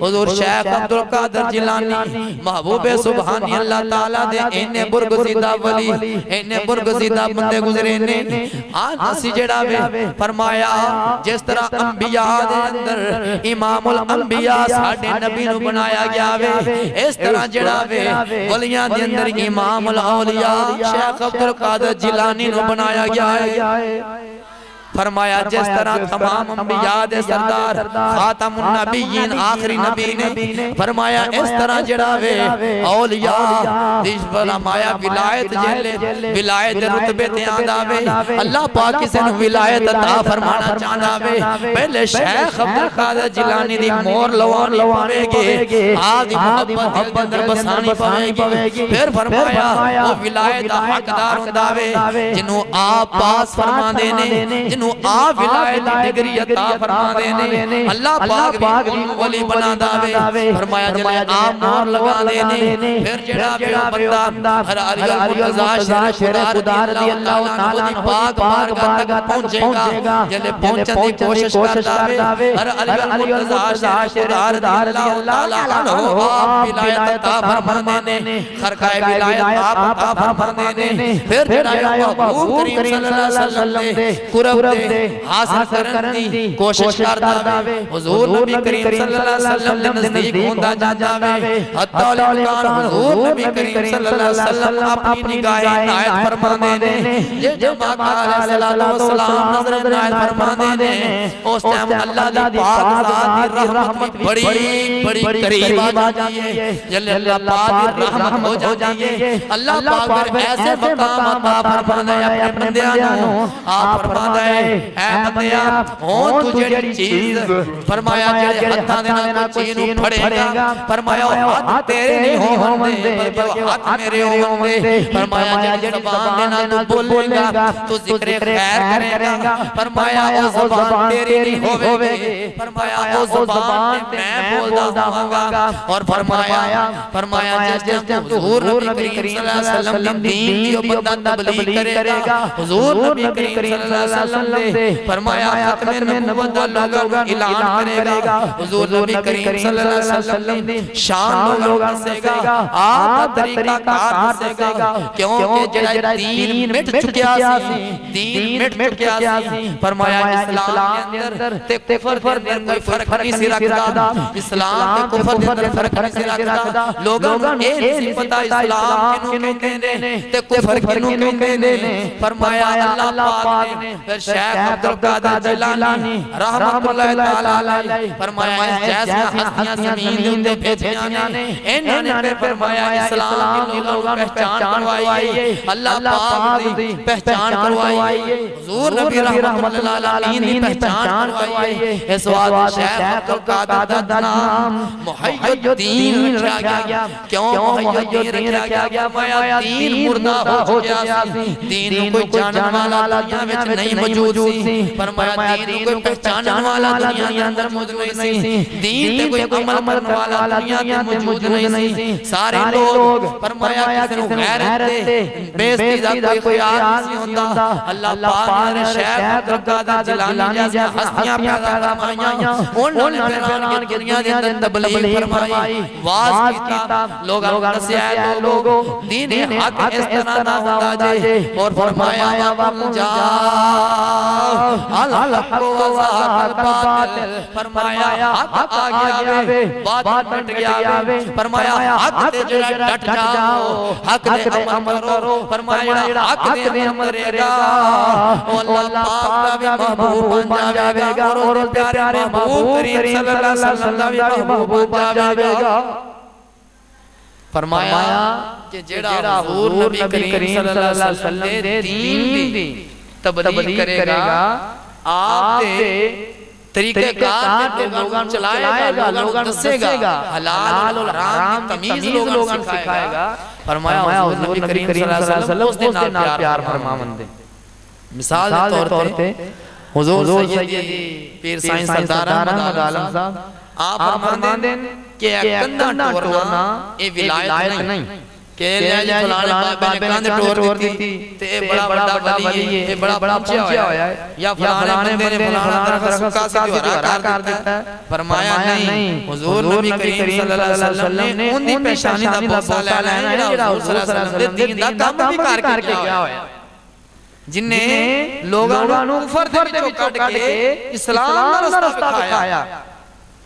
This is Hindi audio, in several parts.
हुजूर शेख अब्दुल कादिर जिलानी महबूबे सुभानी अल्लाह ताला दे इन्ने बुर्गज़ीदा वली इन्ने बुर्गज़ीदा बंदे गुजरे ने। आज असी जड़ा वे फरमाया जिस तरह अंबिया दे अंदर इमामुल अंबिया साडे नबी नु बनाया गया वे, इस तरह जड़ा वे वलियां दे अंदर इमामुल औलिया शेख अब्दुल कादिर जिलानी नु बनाया गया है। फरमाया जिस तरह तमाम अंबिया दे सरदार खातमुन नबीयीन आखिरी नबी ने फरमाया इस तरह जड़ा वे औलिया दिस फरमाया विलायत जेले विलायत रुतबे ते आंदा वे। अल्लाह पाक किसे नु विलायत अता फरमाना चाहंदा वे, पहले शेख अब्दुल कादिर जिलानी दी मोहर लवावेगे, आदि मोहब्बत दे अंदर बसानी पवेगी। फिर फरमाया वो विलायत दा हकदार हुंदा वे जिन्नु आप पास फरमांदे ने, आ विलायत डिग्री अता फरमा देने। अल्लाह पाक भी वली बना दावे। फरमाया जले आप मोहर लगा देने। फिर जेड़ा वे बंदा हर अरियल शेर खुदा रज़ी अल्लाह ताला पाक बारगाह पहुंचेगा, जले पहुंचने की कोशिश करता वे हर अरियल शेर खुदा रज़ी अल्लाह ताला आप विलायत अता फरमा देने, खरकाए विलायत आप अता फरमा देने। फिर जेड़ा महबूब करीम सल्लल्लाहु अलैहि वसल्लम दे कुरब हासिल करने दी कोशिश करता वे। हुजूर नबी करीम सल्लल्लाहु अलैहि वसल्लम दे नजदीक होंदा जाता वे। हत्ता हुजूर नबी करीम सल्लल्लाहु अलैहि वसल्लम अपनी निगाहें नायत फरमा देने। ये जब आका अलैहिस्सलातु वस्सलाम नजर नायत फरमा देने, उस टाइम अल्लाह दी पाक ज़ात दी रहमत बड़ी बड़ी करीब आ जाती है। जल्ले अल्लाह पाक दी रहमत हो जाती है। अल्लाह पाक ऐसे मकाम अता फरमांदा है अपने बंदियां नु। आप फरमांदा है ऐ बंदिया हो तू जेड़ी चीज फरमाया जेड़े हत्थां दे नाल चीज नु फड़ेगा, फरमाया हाथ तेरे नहीं होंदे बल्कि हाथ मेरे होंदे। फरमाया जेड़ी ज़बान दे नाल तू बोलेगा तू जिक्र खैर करेगा, फरमाया ओ ज़बान तेरी नहीं होवेगी, फरमाया ओ ज़बान मैं बोलदा होऊंगा। और फरमाया जिस दिन हुजूर नबी करीम सल्लल्लाहु अलैहि वसल्लम दी दीन दी बंदा तबलीग करेगा, हुजूर नबी करीम सल्लल्लाहु अलैहि वसल्लम फरमाया खत्मे नबुव्वत लोगों ऐलान करेगा, हुजूर नबी करीम सल्लल्लाहु अलैहि वसल्लम दी शान लोगों दसेगा, आप तरीका कार दसेगा। क्योंकि जेड़ा दीन मिट चुकिया सी, दीन मिट चुकिया सी। फरमाया इस्लाम दे अंदर ते कुफर दे अंदर फर्क नहीं सी रखदा, इस्लाम ते कुफर दे अंदर फर्क नहीं सी रखदा। लोगों को ए नहीं पता इस्लाम किनु कहंदे ने ते कुफर किनु कहंदे ने। फरमाया अल्लाह पाक ने फिर शेख अब्दुल कादिर जिलानी रहमतुल्लाह ताला अलैहि फरमाया जैसे हस्तियां जमीन दे भेजियां ने इन्होंने फिर फरमाया इस्लाम के लोगों को पहचान करवाई, अल्लाह पाक दी पहचान करवाई, हुजूर नबी रहमतुल्लाह अलैहि दी पहचान करवाई। इस वास्ते शेख अब्दुल कादिर दा नाम मुहय्यिद्दीन रखा गया। क्यों मुहय्यिद्दीन रखा गया? माया दीन मुर्दा हो गया सी, दीन कोई जानने वाला दुनिया विच नहीं मौजूद सी। फरमाया दीन कोई पहचानने वाला दुनिया के अंदर मौजूद नहीं सी, दीन ते कोई अमल करने वाला दुनिया में मौजूद नहीं सी। सारे लोग फरमाया किसी को गैरत दे बेइज्जती दा कोई आस नहीं होता। अल्लाह पाक ने शेख अब्दुल कादिर जिलानी जैसी हस्तियां पैदा फरमाईयां, उन्होंने फिर दुनिया के अंदर तबलीग फरमाई, वाज कीता, लोगों को दस्या लोगो दीन हक इस तरह दा होंदा जे। और फरमाया वक़्त जा अल हक व बातिल, फरमाया हक आ गया वे बात बट गया वे। फरमाया हक ते जेड़ा डट जाओ, हक दे अमल करो, फरमाया हक दे अमल करेगा अल्लाह पाक का भी महबूब बन जाएगा और प्यारे महबूब करीम सल्लल्लाहु अलैहि वसल्लम भी महबूब बन जाएगा। फरमाया कि जेड़ा हुजूर नबी करीम सल्लल्लाहु अलैहि वसल्लम दे दीन दी तबलीग करेगा, आप दे तरीके कार पे लोगों को चलाएगा, लोगों को दसेगा, हलाल और हराम की तमीज लोगों को सिखाएगा। फरमाया हुजूर नबी करीम सल्लल्लाहु अलैहि वसल्लम उसके नाल प्यार फरमावंदे। मिसाल के तौर पे हुजूर सैयदी पीर साईं सरदार अहमद आलम साहब आप फरमांदे कि कंधा टोरना ये विलायत नहीं, के फलाने बाबे ने कंध टोर दी ते बड़ा बड़ा वली है, ये बड़ा पहुंचा होया है, या फलाने बंदे ने फलाना दरख्त सुक्का सी हरा कर देता है। फरमाया नहीं, हुजूर नबी करीम सल्लल्लाहु अलैहि वसल्लम ने उन्दी पेशानी दा बोसा लेना है जेड़ा हुजूर सल्लल्लाहु अलैहि वसल्लम दे दीन दा काम भी करके गया होया, जिन्ने लोगां नूं कुफर दे विचों कढ के इस्लाम दा रास्ता दिखाया।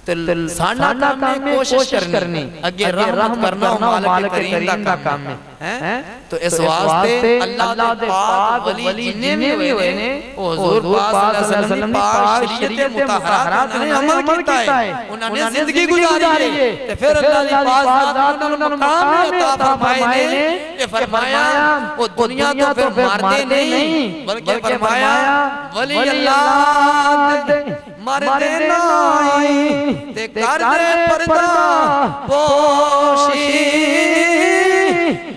साडा काम है कोशिश करनी, अगे रहमत करना मालिक करीम दा काम है। तो इस वास्ते अल्लाह दे पाक वली जिन्ने भी होए ने ओ हुजूर पाक सल्लल्लाहु अलैहि वसल्लम दी पाक शरीयत मुतहहरात ने अमल कीता है, उन्होंने जिंदगी गुजारी है। ते फिर अल्लाह दी पाक जात उन्हां नूं मकाम अता फरमाए ने कि फरमाया वो दुनिया तो फिर मारते नहीं, बल्कि फरमाया वली अल्लाह दे मरदे नहीं ते कर दे पर्दा पोशी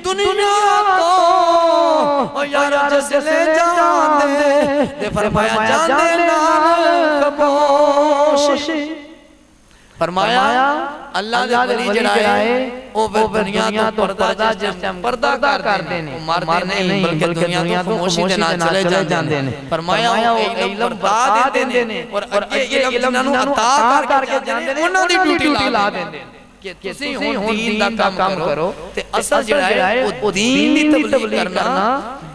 दुनिया तो ओ यार जिसले जान दे ते फरमाया जान दे नाल कपोशी। फरमाया अल्लाह दे वली जड़ा है ओ दुनिया तो पर्दा कर देने, मरदे नहीं बल्कि दुनिया तो खामोशी दे नाल चले जांदे ने। फरमाया ओ इल्म बता देंदे ने और अगे इल्म जिन्हां नूं अता करके जांदे ने उन्हां दी ड्यूटी ला देंदे कि तुसीं हुण दीन दा काम करो ते असल जड़ा है ओ दीन दी तबलीग करना,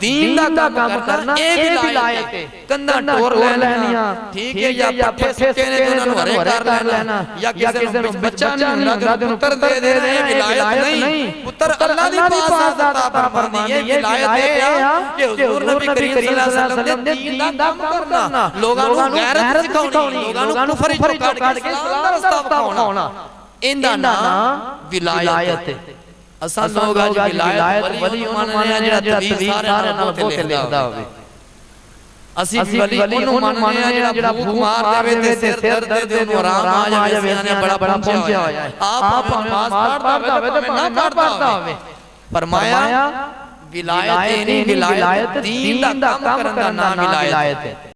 दीन दा काम करना ए विलायत है। कंधा टोर लेनियां ठीक है, या पट्ठे सुके ने उन्हां नूं हरे कर लेना, या किसे नूं बच्चा नहीं हुंदा ते पुत्र दे देने, विलायत नहीं। पुत्र अल्लाह दी पास अता फरमानी है, विलायत है कि हुजूर नबी करीम सल्लल्लाहु अलैहि वसल्लम दे दीन दा काम करना, लोगां नूं गैरत सिखाउणी, लोगां नूं कुफर चों कढ के इस्लाम दा रास्ता दिखाउणा, इंदा नाम विलायत है। असा लोग आज विलायत वली मानने जेड़ा तबीब सारे नाल बहुत लिखदा होवे, असी वली ओनु मानने जेड़ा भूख मार देवे ते सिर दर्द दे आराम आ जावे, ने बड़ा पहुंचा होया है। आप नमाज पढ़दा होवे ते ना पढ़दा होवे, फरमाया विलायत नहीं, विलायत दीन दा काम करन दा नाम विलायत है।